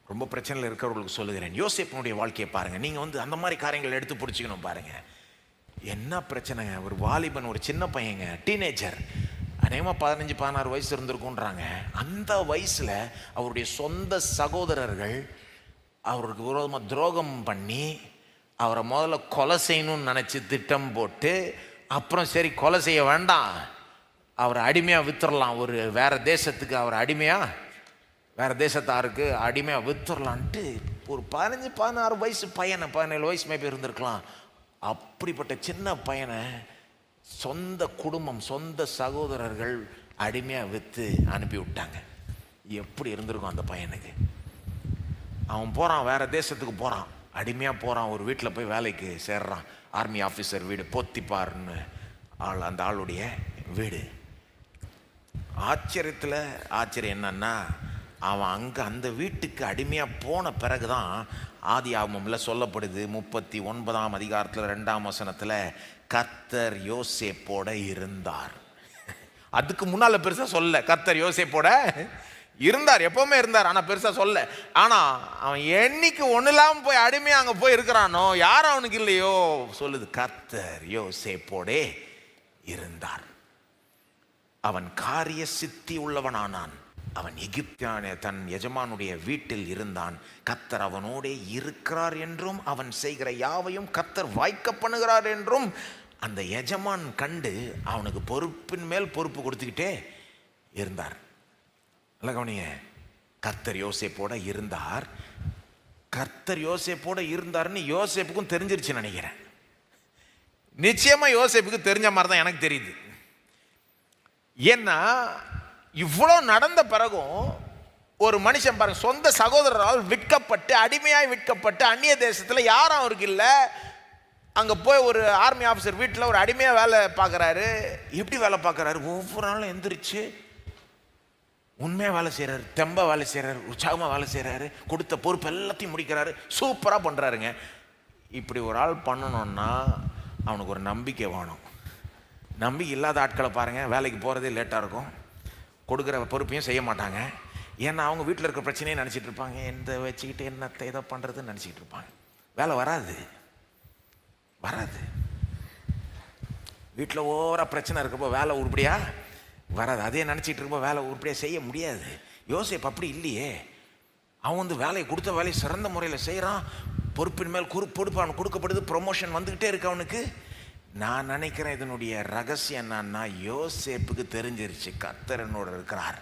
ரொம்ப பிரச்சனையில் இருக்கிறவர்களுக்கு சொல்லுகிறேன், யோசேப்பினுடைய வாழ்க்கையை பாருங்கள். நீங்கள் அந்த மாதிரி காரியங்களை எடுத்து பிடிச்சிக்கணும். பாருங்கள் என்ன பிரச்சனைங்க. ஒரு வாலிபன், ஒரு சின்ன பையங்க, டீனேஜர், அநேகமாக 15-16 வயசு இருந்திருக்குன்றாங்க. அந்த வயசில் அவருடைய சொந்த சகோதரர்கள் அவருக்கு விரோதமாக துரோகம் பண்ணி அவரை முதல்ல கொலை செய்யணும்னு நினச்சி திட்டம் போட்டு, அப்புறம் சரி கொலை செய்ய வேண்டாம், அவரை அடிமையாக வித்துடலாம், ஒரு வேறு தேசத்துக்கு அவரை அடிமையாக, வேறு தேசத்தாருக்கு அடிமையாக வித்துடலான்ட்டு ஒரு 15-16 வயசு பையனை, 17 வயசு மேபி இருந்திருக்கலாம், அப்படிப்பட்ட சின்ன பையனை சொந்த குடும்பம், சொந்த சகோதரர்கள் அடிமையாக விற்று அனுப்பி விட்டாங்க. எப்படி இருந்திருக்கும் அந்த பையனுக்கு? அவன் போகிறான், வேறு தேசத்துக்கு போகிறான், அடிமையாக போகிறான், ஒரு வீட்டில் போய் வேலைக்கு சேர்றான். ஆர்மி ஆஃபீஸர் வீடு, போத்திபார்னு ஆள், அந்த ஆளுடைய வீடு. ஆச்சரியம் என்னன்னா, அவன் அங்கே அந்த வீட்டுக்கு அடிமையாக போன பிறகு தான் ஆதியாகமம்ல சொல்லப்படுது, 39ஆம் அதிகாரத்தில் 2ஆம் வசனத்தில், கர்த்தர் யோசேப்போட இருந்தார். அதுக்கு முன்னால் பெருசாக சொல்ல, கர்த்தர் யோசேப்போட இருந்தார், எப்பவுமே இருந்தார், ஆனால் பெருசாக சொல்ல. ஆனால் அவன் என்னைக்கு ஒன்றும் இல்லாமல் போய் அடிமையாக அங்கே போய் இருக்கிறானோ, யாரும் அவனுக்கு இல்லையோ, சொல்லுது கர்த்தர் யோசேப்போடே இருந்தார். அவன் காரிய சித்தி உள்ளவனானான். அவன் எகிப்தியான தன் எஜமானுடைய வீட்டில் இருந்தான். கர்த்தர் அவனோடே இருக்கிறார் என்றும் அவன் செய்கிற யாவையும் கர்த்தர் வாய்க்க பண்ணுகிறார் என்றும் அந்த எஜமான் கண்டு அவனுக்கு பொறுப்பின் மேல் பொறுப்பு கொடுத்துக்கிட்டே இருந்தார். நல்ல கவனிங்க, கர்த்தர் யோசேப்போட இருந்தார். கர்த்தர் யோசேப்போட இருந்தார்னு யோசேப்புக்கும் தெரிஞ்சிருச்சு நினைக்கிறேன். நிச்சயமா யோசேப்புக்கு தெரிஞ்ச மாதிரி தான் எனக்கு தெரியுது. ஏன்னா இவ்வளோ நடந்த பிறகும் ஒரு மனுஷன் பாருங்க, சொந்த சகோதரரால் விற்கப்பட்டு, அடிமையாய் விற்கப்பட்டு, அந்நிய தேசத்தில் யாரும் அவருக்கு இல்லை, அங்கே போய் ஒரு ஆர்மி ஆஃபீஸர் வீட்டில் ஒரு அடிமையாக வேலை பார்க்குறாரு. எப்படி வேலை பார்க்குறாரு? ஒவ்வொரு நாளும் எந்திரிச்சு உண்மையாக வேலை செய்கிறாரு, தெம்பாக வேலை செய்கிறாரு, உற்சாகமாக வேலை செய்கிறாரு, கொடுத்த பொறுப்பு எல்லாத்தையும் முடிக்கிறாரு, சூப்பராக பண்ணுறாருங்க. இப்படி ஒரு ஆள் பண்ணணுன்னா அவனுக்கு ஒரு நம்பிக்கை வேணும். நம்பிக்கை இல்லாத ஆட்களை பாருங்கள், வேலைக்கு போகிறதே லேட்டாக இருக்கும், கொடுக்குற பொறுப்பையும் செய்ய மாட்டாங்க. ஏன்னா அவங்க வீட்டில் இருக்கிற பிரச்சனையை நினச்சிட்டு இருப்பாங்க, எந்த வச்சுக்கிட்டு என்னத்தை இதை பண்ணுறதுன்னு நினச்சிக்கிட்டு இருப்பாங்க. வேலை வராது. வீட்டில் ஓவராக பிரச்சனை இருக்கப்போ வேலை உருப்படியாக வராது. அதே நினச்சிட்டு இருக்கப்போ வேலை உருப்படியாக செய்ய முடியாது. யோசேப்பு அப்படி இல்லையே. அவன் வேலையை கொடுத்த வேலையை சிறந்த முறையில் செய்கிறான். பொறுப்பின் மேல் பொறுப்பு அவனுக்கு கொடுக்கப்படுது, ப்ரொமோஷன் வந்துக்கிட்டே இருக்கு அவனுக்கு. நான் நினைக்கிறேன் இதனுடைய ரகசியம் என்னன்னா, யோசேப்புக்கு தெரிஞ்சிருச்சு கர்த்தர் என்னோட இருக்கிறார்.